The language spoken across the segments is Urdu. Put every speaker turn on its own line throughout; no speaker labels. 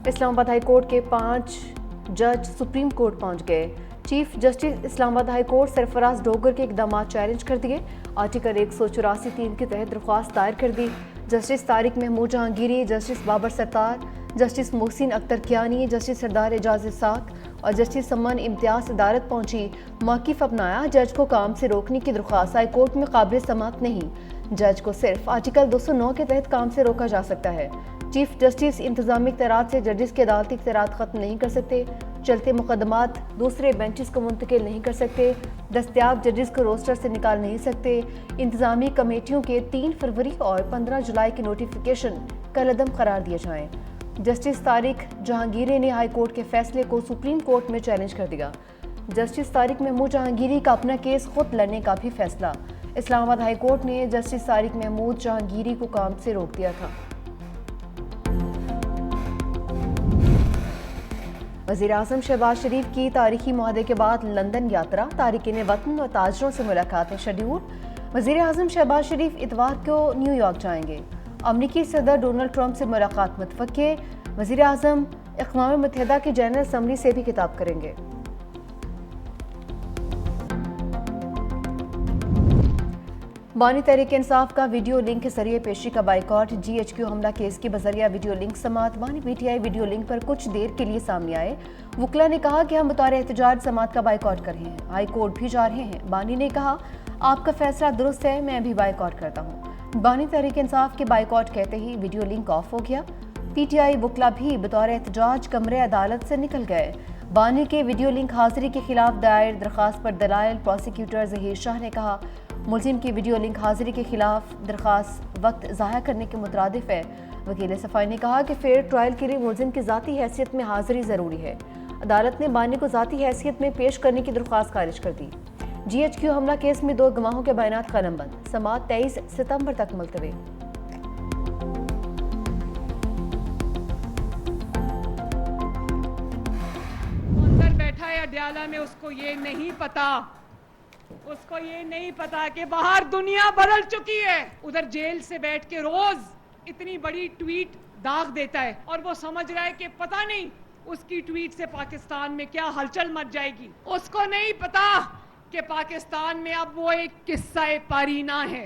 اسلام آباد ہائی کورٹ کے 5 جج سپریم کورٹ پہنچ گئے۔ چیف جسٹس اسلام آباد ہائی کورٹ سرفراز ڈوگر کے اقدامات چیلنج کر دیے۔ آرٹیکل 184(3) کے تحت درخواست دائر کر دی۔ جسٹس طارق محمود جہانگیری، جسٹس بابر ستار، جسٹس محسن اختر کیانی، جسٹس سردار اعجاز اسحاق اور جسٹس سمن امتیاز عدالت پہنچی۔ موقف اپنایا، جج کو کام سے روکنے کی درخواست ہائی کورٹ میں قابل سماعت نہیں۔ جج کو صرف آرٹیکل 209 کے تحت کام سے روکا جا سکتا ہے۔ چیف جسٹس انتظامی اختیارات سے ججز کے عدالتی اختیارات ختم نہیں کر سکتے، چلتے مقدمات دوسرے بینچز کو منتقل نہیں کر سکتے، دستیاب ججز کو روسٹر سے نکال نہیں سکتے۔ انتظامی کمیٹیوں کے 3 فروری اور 15 جولائی کے نوٹیفیکیشن کالعدم قرار دیے جائیں۔ جسٹس طارق جہانگیری نے ہائی کورٹ کے فیصلے کو سپریم کورٹ میں چیلنج کر دیا۔ جسٹس طارق محمود جہانگیری کا اپنا کیس خود لڑنے کا بھی فیصلہ۔ اسلام آباد ہائی کورٹ نے جسٹس طارق محمود جہانگیری کو کام سے روک دیا تھا۔ وزیراعظم شہباز شریف کی تاریخی معاہدے کے بعد لندن یاترا، تارکین وطن اور تاجروں سے ملاقاتیں شیڈول۔ وزیراعظم شہباز شریف اتوار کو نیو یارک جائیں گے۔ امریکی صدر ڈونلڈ ٹرمپ سے ملاقات متوقع۔ وزیراعظم اقوام متحدہ کی جنرل اسمبلی سے بھی خطاب کریں گے۔ بانی تحریک انصاف کا ویڈیو لنک کے ذریعے پیشی کا بائیکاٹ، جی ایچ کیو حملہ کیس کی بذریعہ ویڈیو لنک سماعت۔ بانی P T I video link پر کچھ دیر کے لیے سامنے آئے۔ وکلا نے کہا کہ ہم بطور احتجاج سماعت کا بائیکاٹ کر رہے ہیں، ہائی کورٹ بھی جا رہے ہیں۔ بانی نے کہا آپ کا فیصلہ درست ہے، میں بھی بائیکاٹ کرتا ہوں۔ بانی تحریک انصاف کے بائیکاٹ کہتے ہی ویڈیو لنک آف ہو گیا۔ پی ٹی آئی وکلا بھی بطور احتجاج کمرے عدالت سے نکل گئے۔ بانی کے ویڈیو لنک حاضری کے خلاف دائر درخواست پر دلائل، پروسیکیوٹر ظہیر شاہ نے کہا ملزم کی ویڈیو لنک حاضری کے خلاف درخواست وقت ضائع کرنے کے مترادف ہے۔ وکیل صفائی نے کہا کہ فیئر ٹرائل کے لیے ملزم کی ذاتی حیثیت میں حاضری ضروری ہے۔ عدالت نے بانی کو ذاتی حیثیت میں پیش کرنے کی درخواست خارج کر دی۔ جی ایچ کیو حملہ کیس میں 2 گواہوں کے بیانات قلم بند، سماعت 23 ستمبر تک ملتوی۔
اندر بیٹھا ہے اڈیالہ میں، اس کو یہ نہیں پتا کہ باہر دنیا بدل چکی ہے۔ ادھر جیل سے بیٹھ کے روز اتنی بڑی ٹویٹ داغ دیتا ہے اور وہ سمجھ رہا ہے کہ پتہ نہیں اس کی ٹویٹ سے پاکستان میں کیا ہلچل مچ جائے گی۔ اس کو نہیں پتا کہ پاکستان میں اب وہ ایک قصہ پارینہ ہے۔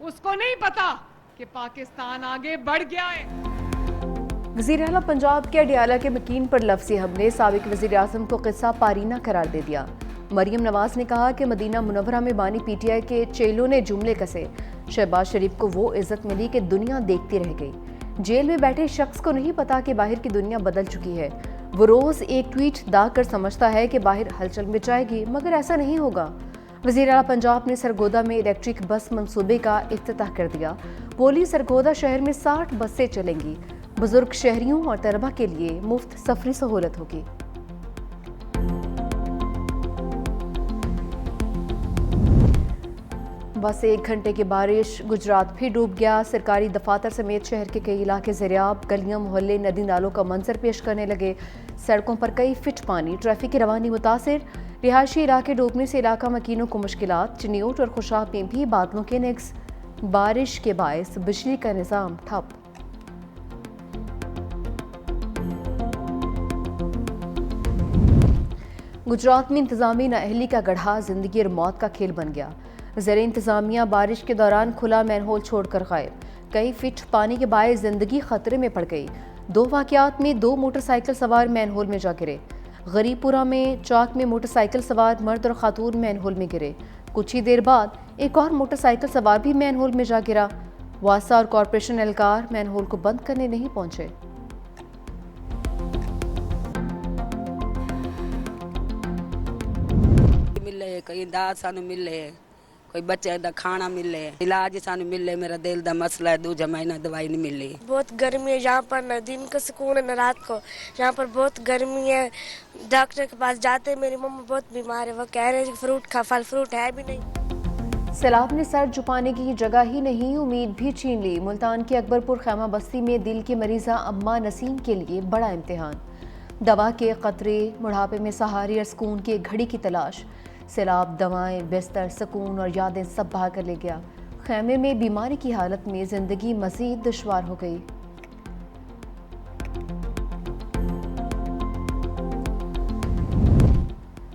اس کو نہیں پتا کہ پاکستان آگے بڑھ گیا ہے۔
وزیر اعلیٰ پنجاب کے اڈیالہ کے مکین پر لفظی حملے، سابق وزیر اعظم کو قصہ پارینہ قرار دے دیا۔ مریم نواز نے کہا کہ مدینہ منورہ میں بانی پی ٹی آئی کے چیلوں نے جملے کسے، شہباز شریف کو وہ عزت ملی کہ دنیا دیکھتی رہ گئی۔ جیل میں بیٹھے شخص کو نہیں پتا کہ باہر کی دنیا بدل چکی ہے۔ وہ روز ایک ٹویٹ داغ کر سمجھتا ہے کہ باہر ہلچل مچ جائے گی، مگر ایسا نہیں ہوگا۔ وزیر اعلیٰ پنجاب نے سرگودا میں الیکٹرک بس منصوبے کا افتتاح کر دیا۔ بولی سرگودا شہر میں 60 بسیں چلیں گی، بزرگ شہریوں اور طلبہ کے لیے مفت سفری سہولت ہوگی۔ بس 1 گھنٹے کی بارش، گجرات بھی ڈوب گیا۔ سرکاری دفاتر سمیت شہر کے کئی علاقے زیرآب، گلیاں محلے ندی نالوں کا منظر پیش کرنے لگے۔ سڑکوں پر کئی فٹ پانی، ٹریفک کی روانی متاثر۔ رہائشی علاقے ڈوبنے سے علاقہ مکینوں کو مشکلات۔ چنیوٹ اور خوشاب میں بھی بادلوں کے نگز، بارش کے باعث بجلی کا نظام ٹھپ۔ گجرات میں انتظامی نااہلی کا گڑھا زندگی اور موت کا کھیل بن گیا۔ زیر انتظامیہ بارش کے دوران کھلا مین ہول چھوڑ کر غائب، کئی فٹ پانی کے باعث زندگی خطرے میں پڑ گئی۔ 2 واقعات میں 2 موٹر سائیکل سوار مین ہول میں جا گرے۔ غریب پورہ میں چاک میں موٹر سائیکل سوار مرد اور خاتون مین ہول میں گرے۔ کچھ ہی دیر بعد ایک اور موٹر سائیکل سوار بھی مین ہول میں جا گرا۔ واسا اور کارپوریشن اہلکار مین ہول کو بند کرنے نہیں پہنچے۔
ملے کوئی داد سانو ملے، کوئی بچے دا کھانا ملے، علاج سانو ملے، میرا دل دا مسئلہ ہے، 2 مہینہ دوائی نہیں ملی۔
بہت گرمی ہے یہاں پر، نہ دن کا سکون ہے نہ رات کو، یہاں پر بہت گرمی ہے۔ ڈاکٹر کے پاس جاتے میری مما بہت بیمار ہے، وہ کہہ رہے ہیں کہ فروٹ کھا، پھل فروٹ ہے بھی نہیں۔
سیلاب نے سر جھپانے کی جگہ ہی نہیں، امید بھی چھین لی۔ ملتان کی اکبر پور خیمہ بستی میں دل کی مریضہ اماں نسیم کے لیے بڑا امتحان۔ دوا کے قطرے، بڑھاپے میں سہارے اور سکون کی ایک گھڑی کی تلاش۔ سیلاب دوائیں، بستر، سکون اور یادیں سب بہا کر لے گیا۔ خیمے میں بیماری کی حالت میں زندگی مزید دشوار ہو گئی۔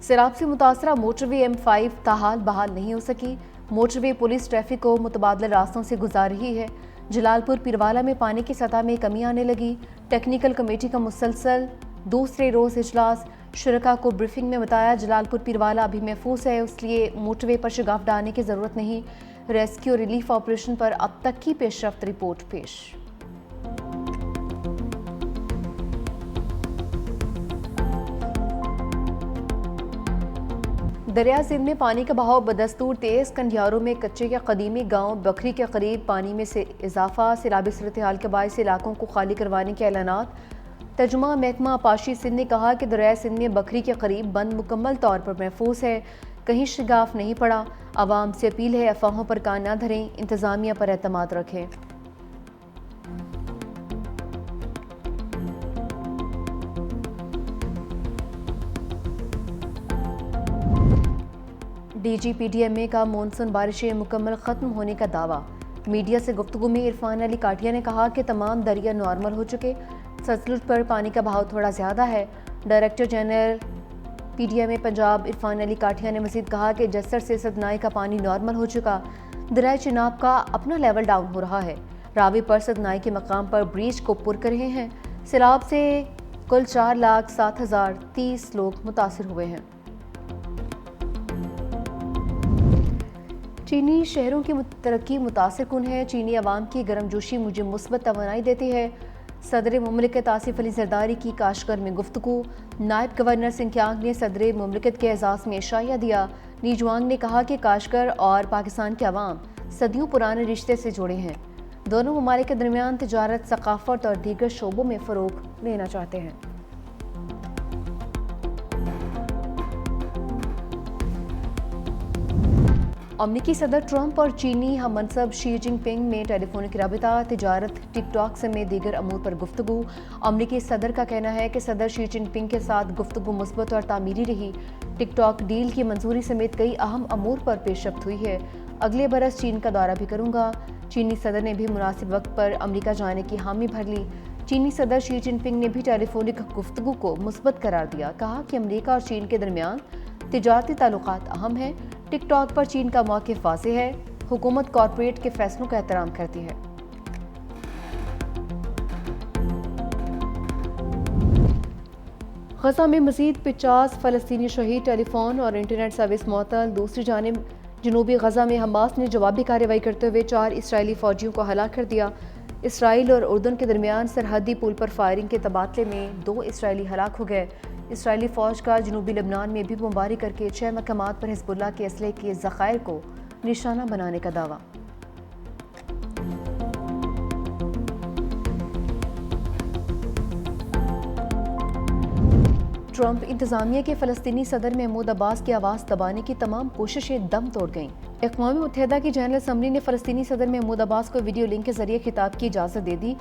سیلاب سے متاثرہ موٹر وے M5 تاحال بحال نہیں ہو سکی۔ موٹر وے پولیس ٹریفک کو متبادل راستوں سے گزار رہی ہے۔ جلال پور پیروالہ میں پانی کی سطح میں کمی آنے لگی۔ ٹیکنیکل کمیٹی کا مسلسل دوسرے روز اجلاس، شرکاء کو بریفنگ میں بتایا جلال پور پیروالہ ابھی محفوظ ہے، اس لیے موٹر وے پر شگاف ڈالنے کی ضرورت نہیں۔ ریسکیو ریلیف آپریشن پر اب تک کی پیش رفت رپورٹ پیش۔ دریا سندھ میں پانی کا بہاؤ بدستور تیز، کنڈیاروں میں کچے یا قدیمی گاؤں بکری کے قریب پانی میں سے اضافہ، سیلابی صورتحال کے باعث علاقوں کو خالی کروانے کے اعلانات۔ ترجمہ محکمہ آبپاشی سندھ نے کہا کہ دریا سندھ میں بکری کے قریب بند مکمل طور پر محفوظ ہے، کہیں شگاف نہیں پڑا۔ عوام سے اپیل ہے افواہوں پر کان نہ دھریں، انتظامیہ پر اعتماد رکھیں۔ D G P D M A کا مونسون بارشیں مکمل ختم ہونے کا دعویٰ۔ میڈیا سے گفتگو میں عرفان علی کاٹیا نے کہا کہ تمام دریا نارمل ہو چکے، ستلج پر پانی کا بہاؤ تھوڑا زیادہ ہے۔ Director general P D M A Punjab Irfan Ali Katia نے مزید کہا کہ جسر سے سدنائی کا پانی نارمل ہو چکا، دریائے چناب کا اپنا لیول ڈاؤن ہو رہا ہے۔ راوی پر سدنائی کے مقام پر بریج کو پر کر رہے ہیں۔ سیلاب سے کل 4,07,030 لوگ متاثر ہوئے ہیں۔ چینی شہروں کی ترقی متاثر کن ہے، چینی عوام کی گرم جوشی مجھے مثبت توانائی دیتی ہے۔ صدر مملکت آصف علی زرداری کی کاشغر میں گفتگو، نائب گورنر سنکیانگ نے صدر مملکت کے اعزاز میں عشائیہ دیا۔ لی جوانگ نے کہا کہ کاشغر اور پاکستان کے عوام صدیوں پرانے رشتے سے جڑے ہیں، دونوں ممالک کے درمیان تجارت، ثقافت اور دیگر شعبوں میں فروغ لینا چاہتے ہیں۔ امریکی صدر ٹرمپ اور چینی ہم منصب شی جن پنگ میں ٹیلی فونک رابطہ، تجارت، ٹک ٹاک سمیت دیگر امور پر گفتگو۔ امریکی صدر کا کہنا ہے کہ صدر شی جن پنگ کے ساتھ گفتگو مثبت اور تعمیری رہی۔ ٹک ٹاک ڈیل کی منظوری سمیت کئی اہم امور پر پیش رفت ہوئی ہے۔ اگلے برس چین کا دورہ بھی کروں گا۔ چینی صدر نے بھی مناسب وقت پر امریکہ جانے کی حامی بھر لی۔ چینی صدر شی جن پنگ نے بھی ٹیلی فونک گفتگو کو مثبت قرار دیا، کہا کہ امریکہ اور چین کے درمیان تجارتی تعلقات اہم ہیں۔ ٹک ٹاک پر چین کا موقف واضح ہے، حکومت کارپوریٹ کے فیصلوں کا احترام کرتی ہے۔ غزہ میں مزید 50 فلسطینی شہید، ٹیلی فون اور انٹرنیٹ سروس معطل۔ دوسری جانب جنوبی غزہ میں حماس نے جوابی کارروائی کرتے ہوئے 4 اسرائیلی فوجیوں کو ہلاک کر دیا۔ اسرائیل اور اردن کے درمیان سرحدی پل پر فائرنگ کے تبادلے میں 2 اسرائیلی ہلاک ہو گئے۔ اسرائیلی فوج کا جنوبی لبنان میں بھی بمباری کر کے 6 مقامات پر حزب اللہ کے اسلحے کے ذخائر کو نشانہ بنانے کا دعویٰ۔ ٹرمپ انتظامیہ کے فلسطینی صدر محمود عباس کی آواز دبانے کی تمام کوششیں دم توڑ گئیں۔ اقوام متحدہ کی جنرل اسمبلی نے فلسطینی صدر محمود عباس کو ویڈیو لنک کے ذریعے خطاب کی اجازت دے دی۔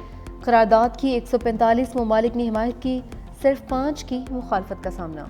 قرارداد کی 145 ممالک نے حمایت کی، صرف 5 کی مخالفت کا سامنا۔